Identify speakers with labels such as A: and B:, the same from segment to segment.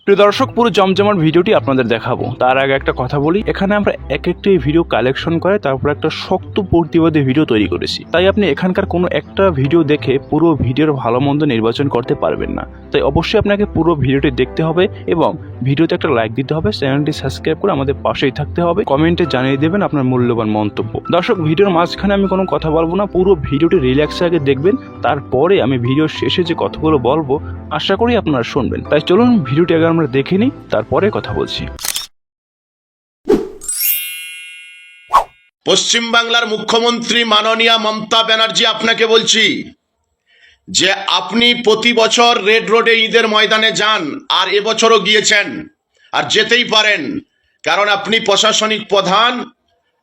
A: প্রিয় দর্শক, পুরো জমজমাট ভিডিওটি আপনাদের দেখাবো। তার আগে একটা কথা বলি, এখানে আমরা এক একটি ভিডিও কালেকশন করে তারপর একটা শক্ত প্রতিবাদী ভিডিও তৈরি করেছি। তাই আপনি এখানকার কোনো একটা ভিডিও দেখে পুরো ভিডিওর ভালো মন্দ নির্বাচন করতে পারবেন না। তাই অবশ্যই আপনাকে পুরো ভিডিওটি দেখতে হবে এবং ভিডিওতে একটা লাইক দিতে হবে, চ্যানেলটি সাবস্ক্রাইব করে আমাদের পাশেই থাকতে হবে, কমেন্টে জানিয়ে দেবেন আপনার মূল্যবান মন্তব্য। দর্শক, ভিডিওর মাঝখানে আমি কোনো কথা বলবো না, পুরো ভিডিওটি রিল্যাক্সে আগে দেখবেন, তারপরে আমি ভিডিওর শেষে যে কথাগুলো বলবো আশা করি আপনারা শুনবেন। তাই চলুন ভিডিওটি আগে আমরা দেখে নিই, তারপরে কথা বলছি।
B: পশ্চিম বাংলার মুখ্যমন্ত্রী মাননীয়া মমতা ব্যানার্জি, আপনাকে বলছি যে আপনি প্রতি বছর রেড রোডে ঈদের ময়দানে যান, আর এবছরও গিয়েছেন, আর যেতেই পারেন, কারণ আপনি প্রশাসনিক প্রধান,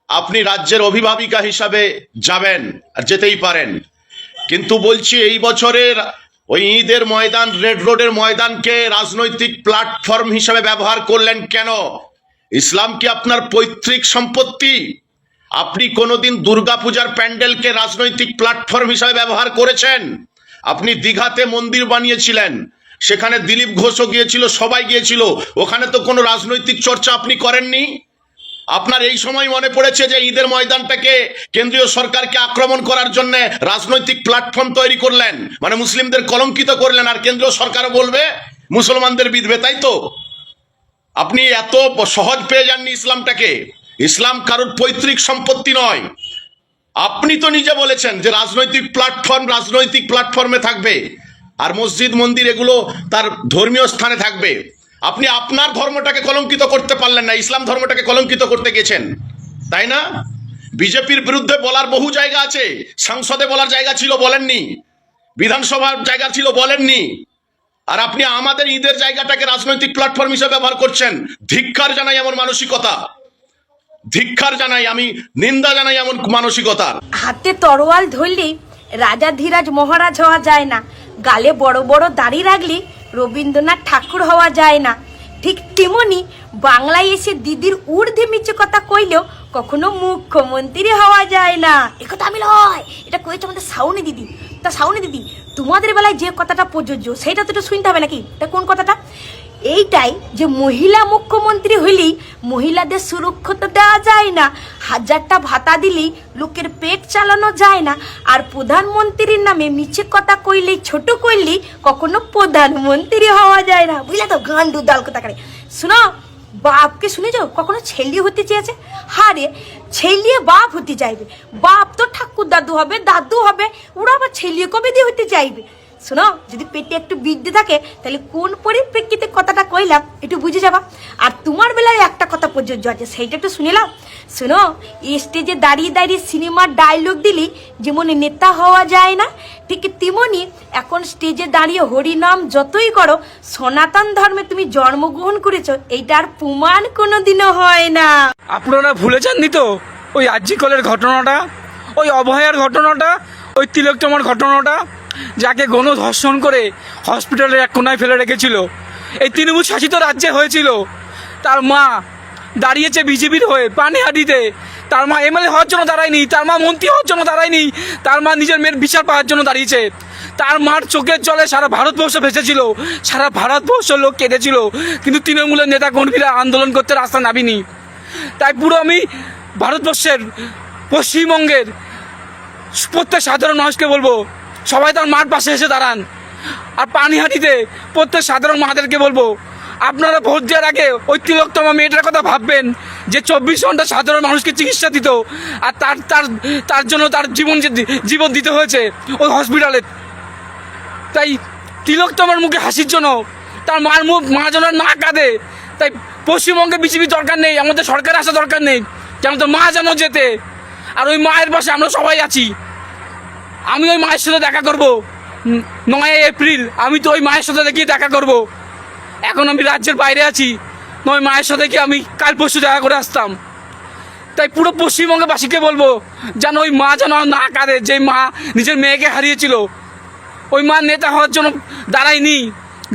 B: আপনি রাজ্যের অভিভাবিকা হিসাবে যাবেন আর যেতেই পারেন। কিন্তু বলছি, এই বছরের ওই ঈদের ময়দান, রেড রোডের ময়দানকে রাজনৈতিক প্ল্যাটফর্ম হিসাবে ব্যবহার করলেন কেন? ইসলাম কি আপনার পৈতৃক সম্পত্তি? আপনি কোনোদিন দুর্গাপূজার প্যান্ডেলকে রাজনৈতিক প্ল্যাটফর্ম হিসাবে ব্যবহার করেছেন? আপনি দীঘাতে মন্দির বানিয়েছিলেন, সেখানে দিলীপ ঘোষও গিয়েছিল, সবাই গিয়েছিল, ওখানে তো কোনো রাজনৈতিক চর্চা আপনি করেননি। আপনার এই সময় মনে পড়েছে যে ঈদের ময়দানটাকে কেন্দ্রীয় সরকারকে আক্রমণ করার জন্য রাজনৈতিক প্ল্যাটফর্ম তৈরি করলেন, মানে মুসলিমদের কলঙ্কিত করলেন, আর কেন্দ্রীয় সরকারও বলবে মুসলমানদের বিধবে, তাই তো? আপনি এত সহজ পেয়ে যাননি ইসলামটাকে। ইসলাম কারোর পৈতৃক সম্পত্তি নয়। আপনি তো নিজে বলেছেন যে রাজনৈতিক প্ল্যাটফর্মে থাকবে, আর মসজিদ মন্দির এগুলো তার ধর্মীয় স্থানে থাকবে। আপনি আপনার ধর্মটাকে কলঙ্কিত করতে পারলেন না, ইসলাম ধর্মটাকে কলঙ্কিত করতে গেছেন, তাই না? বিজেপির বিরুদ্ধে বলার বহু জায়গা আছে, সংসদে বলার জায়গা ছিল, বলেননি, বিধানসভার জায়গা ছিল, বলেননি, আর আপনি আমাদের ঈদের জায়গাটাকে রাজনৈতিক প্ল্যাটফর্ম হিসেবে ব্যবহার করছেন। ধিক্কার জানাই এমন মানসিকতা, ধিক্কার জানাই, আমি নিন্দা জানাই এমন মানসিকতা।
C: হাতে তরোয়াল ধরলি রাজা ধীরাজ মহারাজ হওয়া যায় না, গালে বড় বড় দাড়ি রাখলি রবীন্দ্রনাথ ঠাকুর হওয়া যায় না। ঠিক তেমনি বাংলায় এসে দিদির ঊর্ধ্বে মিছে কথা কইলেও কখনো মুখ্যমন্ত্রী হওয়া যায় না। একথা আমি লয়, এটা কয়েছে আমাদের শাওনি দিদি। তা শাওনি দিদি, তোমাদের বেলায় যে কথাটা প্রযোজ্য সেটা তো একটু শুনতে হবে নাকি? তা কোন কথাটা? এইটাই যে মহিলা মুখ্যমন্ত্রী হইলেই মহিলাদের সুরক্ষা দেওয়া যায় না, হাজারটা ভাতা দিলেই লোকের পেট চালানো যায় না, আর প্রধানমন্ত্রীর নামে মিছে কথা কইলেই ছোট করলেই কখনো প্রধানমন্ত্রী হওয়া যায় না। বুঝলে তো? গান্ডু দাল কথা করে শোনো। বাপকে শুনেছ কখনো ছেলে হতে চেয়েছে? হারে, ছেলে বাপ হতে চাইবে। বাপ তো ঠাকুর দাদু হবে, দাদু হবে, ওরা আবার ছেলে কবে দিয়ে হতে চাইবে? শোনো, যদি পেটে একটু বিদ্যে থাকে তাহলে কোন পরিপ্রেক্ষিতে কথাটা কইলাম একটু বুঝে যাবা। আর তোমার বেলায় একটা কথা প্রযোজ্য আছে, সেইটা একটু শুনিলাম। শোনো, স্টেজে দাঁড়িয়ে দাঁড়িয়ে সিনেমার ডায়লগ দিলি যেমন নেতা হওয়া যায় না, ঠিক তেমনি এখন স্টেজে দাঁড়িয়ে হরিনাম যতই করো, সনাতন ধর্মে তুমি জন্মগ্রহণ করেছো এইটার প্রমাণ কোনোদিনও হয় না।
D: আপনারা ভুলে যাননি তো ওই আরজিকরের ঘটনাটা, ওই অভয়ার ঘটনাটা, ওই তিলোত্তমার ঘটনাটা, যাকে গণধর্ষণ করে হসপিটালের এক কোনায় ফেলে রেখেছিল, এই তৃণমূল শাসিত রাজ্যে হয়েছিল। তার মা দাঁড়িয়েছে বিজেপির হয়ে পানিহাটিতে। তার মা এমএলএ হওয়ার জন্য দাঁড়ায়নি, তার মা মন্ত্রী হওয়ার জন্য দাঁড়ায়নি, তার মা নিজের মেয়ের বিচার পাওয়ার জন্য দাঁড়িয়েছে। তার মার চোখের জলে সারা ভারতবর্ষ ভেসেছিল, সারা ভারতবর্ষ লোক কেঁদেছিল, কিন্তু তৃণমূলের নেতা কর্মীরা আন্দোলন করতে রাস্তা নামেনি। তাই পুরো আমি ভারতবর্ষের পশ্চিমবঙ্গের প্রত্যেক সাধারণ মানুষকে বলবো, সবাই তার মার পাশে এসে দাঁড়ান। আর পানিহাটিতে প্রত্যেক সাধারণ মাদেরকে বলবো, আপনারা ভোট দেওয়ার আগে ওই তিলোত্তমা মেয়েটার কথা ভাববেন, যে 24 ঘন্টা সাধারণ মানুষকে চিকিৎসা দিত, আর তার জন্য তার জীবন দিতে হয়েছে ওই হসপিটালে। তাই তিলোত্তমার মুখে হাসির জন্য তার মা যেন না কাঁদে। তাই পশ্চিমবঙ্গে বিজেপি দরকার নেই, আমাদের সরকার আসা দরকার নেই, কেন তো মা যেন যেতে। আর ওই মায়ের পাশে আমরা সবাই আছি। আমি ওই মায়ের সাথে দেখা করব 9 এপ্রিল, আমি তো ওই মায়ের সাথে গিয়ে দেখা করব। এখন আমি রাজ্যের বাইরে আছি, ওই মায়ের সাথে গিয়ে আমি কাল পরশু দেখা করে আসতাম। তাই পুরো পশ্চিমবঙ্গবাসীকে বলবো যেন ওই মা যেন না কাঁদে, যে মা নিজের মেয়েকে হারিয়েছিল। ওই মা নেতা হওয়ার জন্য দাঁড়ায়নি,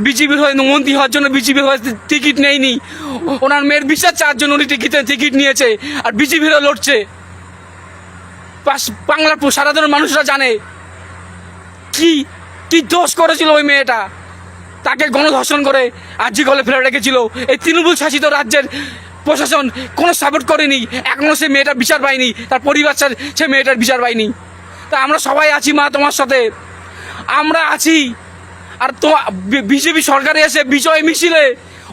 D: বিজেপির হয়ে মন্ত্রী হওয়ার জন্য বিজেপির হয়ে টিকিট নেয়নি, ওনার মেয়ের বিচার চাওয়ার জন্য উনি টিকিট নিয়েছে, আর বিজেপিরও লড়ছে। বাংলার সাধারণ মানুষরা জানে কি কি দোষ করেছিল ওই মেয়েটা। তাকে গণধর্ষণ করে আরজি কলে ফেলে রেখেছিল। এই তৃণমূল শাসিত রাজ্যের প্রশাসন কোনো সাপোর্ট করেনি, এখনও সে মেয়েটার বিচার পায়নি, তার পরিবার সে মেয়েটার বিচার পায়নি। তা আমরা সবাই আছি মা তোমার সাথে, আমরা আছি। আর তো বিজেপি সরকারে এসে বিজয় মিছিলে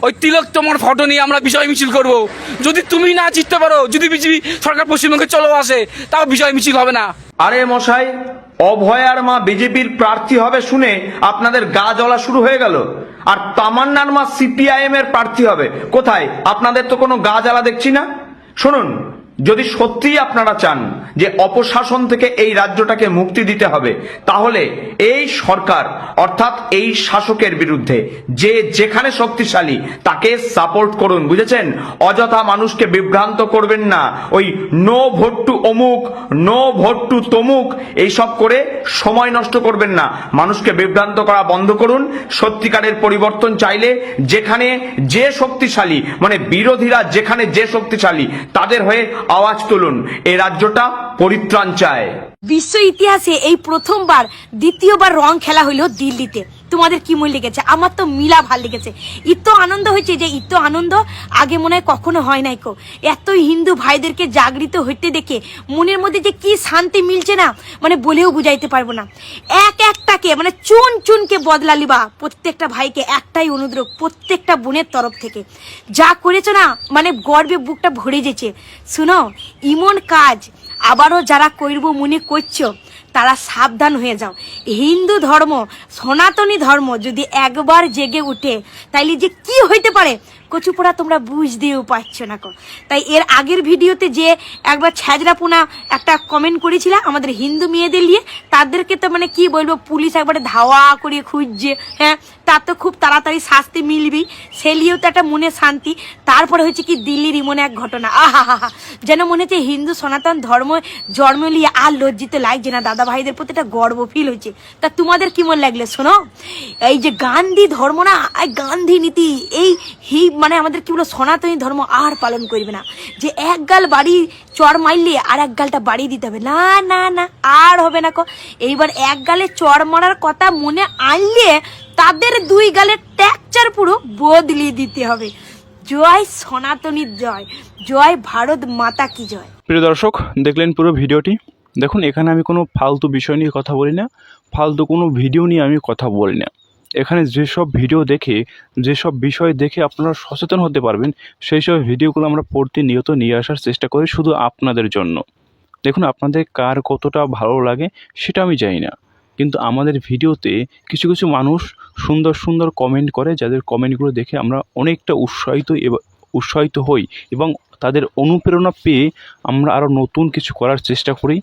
D: ওই তিলক তোমার ফটো নিয়ে আমরা বিজয় মিছিল করব। যদি তুমি না জিততে পারো, যদি বিজেপি সরকার পশ্চিমবঙ্গে চলে আসে, তাও বিজয় মিছিল হবে না।
E: আরে মশাই, অভয়ার মা বিজেপির প্রার্থী হবে শুনে আপনাদের গা জ্বলা শুরু হয়ে গেল, আর তামান্নার মা সিপিআইএম এর প্রার্থী হবে। কোথায়? আপনাদের তো কোনো গা জ্বালা দেখছি না। শুনুন, যদি সত্যিই আপনারা চান যে অপশাসন থেকে এই রাজ্যটাকে মুক্তি দিতে হবে, তাহলে এই সরকার অর্থাৎ এই শাসকের বিরুদ্ধে যে যেখানে শক্তিশালী তাকে সাপোর্ট করুন, বুঝেছেন? অযথা মানুষকে বিভ্রান্ত করবেন না। ওই নো ভোট টু অমুক, নো ভোট টু তমুক এইসব করে সময় নষ্ট করবেন না। মানুষকে বিভ্রান্ত করা বন্ধ করুন। সত্যিকারের পরিবর্তন চাইলে যেখানে যে শক্তিশালী, মানে বিরোধীরা যেখানে যে শক্তিশালী, তাদের হয়ে আওয়াজ তুলুন। এই রাজ্যটা পরিত্রাণ চায়।
C: বিশ্ব ইতিহাসে এই প্রথমবার দ্বিতীয়বার রং খেলা হইলো দিল্লিতে। তোমাদের কি মনে লেগেছে? আমার তো মিলা ভাল লেগেছে। এত আনন্দ হয়েছে যে এত আনন্দ আগে মনে হয় কখনো হয় নাই কো। এত হিন্দু ভাইদেরকে জাগৃত হইতে দেখে মনের মধ্যে যে কি শান্তি মিলছে না, মানে বলেও বুঝাইতে পারবো না। এক একটাকে মানে চুন চুনকে বদলালিবা। প্রত্যেকটা ভাইকে একটাই অনুরোধ, প্রত্যেকটা বোনের তরফ থেকে যা করেছো না, মানে গর্বে বুকটা ভরে যেছে। শুনো, ইমন কাজ আবারও যারা করব মনে করছো, তারা সাবধান হয়ে যাও। হিন্দু ধর্ম, সনাতনী ধর্ম যদি একবার জেগে উঠে, তাইলে যে কি হইতে পারে কচুপোড়া তোমরা বুঝতেও পারছো না। তাই এর আগের ভিডিওতে যে একবার ছ্যাজরাপোনা একটা কমেন্ট করেছিল আমাদের হিন্দু মেয়েদের নিয়ে, তাদেরকে তো মানে কি বলবো, পুলিশ একবারে ধাওয়া করে খুঁজছে। হ্যাঁ, তার তো খুব তাড়াতাড়ি শাস্তি মিলবেই, সে নিয়েও তো একটা মনে শান্তি। তারপরে হচ্ছে কি দিল্লির ইমনে এক ঘটনা, আহা হা হা, যেন মনে হচ্ছে হিন্দু সনাতন ধর্ম জন্ম নিয়ে আর লজ্জিত লাগছে না, দাদা ভাইদের প্রতি একটা গর্ব ফিল হয়েছে। তা তোমাদের কেমন লাগলে শোনো। এই যে গান্ধী ধর্ম না, গান্ধী নীতি, এই মানে আমাদের কি বলো, সনাতনী ধর্ম আর পালন করবে না। যে এক গাল বাড়ি চর মারলে আর এক গালটা বাড়ি দিতে হবে, না না না, আর হবে না কো। এইবার এক গালে চর মারার কথা মনে আনলে তাদের দুই গালে ট্যাকচার পুরো বদলিয়ে দিতে হবে। জয় সনাতনী জয়, জয় ভারত মাতা কি জয়।
A: প্রিয় দর্শক, দেখলেন পুরো ভিডিওটি। দেখুন, এখানে আমি কোনো ফালতু বিষয় নিয়ে কথা বলি না, ফালতু কোনো ভিডিও নিয়ে আমি কথা বলি না। এখানে যেসব ভিডিও দেখে, যেসব বিষয় দেখে আপনারা সচেতন হতে পারবেন, সেই সব ভিডিওগুলো আমরা প্রতিনিয়ত নিয়ে আসার চেষ্টা করি শুধু আপনাদের জন্য। দেখুন, আপনাদের কার কতটা ভালো লাগে সেটা আমি জানি না, কিন্তু আমাদের ভিডিওতে কিছু কিছু মানুষ সুন্দর সুন্দর কমেন্ট করে, যাদের কমেন্টগুলো দেখে আমরা অনেকটা উৎসাহিত হই এবং তাদের অনুপ্রেরণা পেয়ে আমরা আরও নতুন কিছু করার চেষ্টা করি,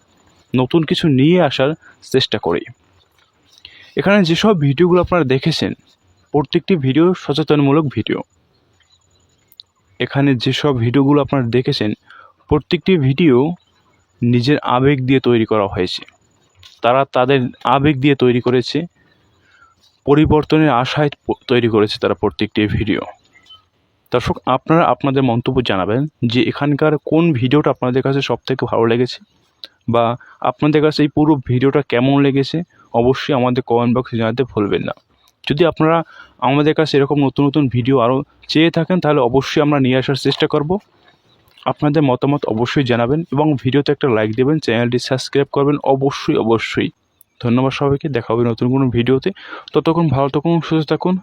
A: নতুন কিছু নিয়ে আসার চেষ্টা করি। এখানে যেসব ভিডিওগুলো আপনারা দেখেছেন, প্রত্যেকটি ভিডিও সচেতনমূলক ভিডিও। এখানে যেসব ভিডিওগুলো আপনারা দেখেছেন, প্রত্যেকটি ভিডিও নিজের আবেগ দিয়ে তৈরি করা হয়েছে। তারা তাদের আবেগ দিয়ে তৈরি করেছে, পরিবর্তনের আশায় তৈরি করেছে তারা প্রত্যেকটি ভিডিও। দর্শক, আপনারা আপনাদের মন্তব্য জানাবেন যে এখানকার কোন ভিডিওটা আপনাদের কাছে সবথেকে ভালো লেগেছে, বা আপনাদের কাছে এই পুরো ভিডিওটা কেমন লেগেছে। অবশ্যই আমাদের কমেন্ট বক্সে জানাতে ভুলবেন না। যদি আপনারা আমাদের কাছে এরকম নতুন নতুন ভিডিও আরও চেয়ে থাকেন, তাহলে অবশ্যই আমরা নিয়ে আসার চেষ্টা করব। আপনাদের মতামত অবশ্যই জানাবেন এবং ভিডিওতে একটা লাইক দেবেন, চ্যানেলটি সাবস্ক্রাইব করবেন অবশ্যই অবশ্যই। ধন্যবাদ সবাইকে, দেখা হবে নতুন কোনো ভিডিওতে। ততক্ষণ ভালো থাকুন, সুস্থ থাকুন।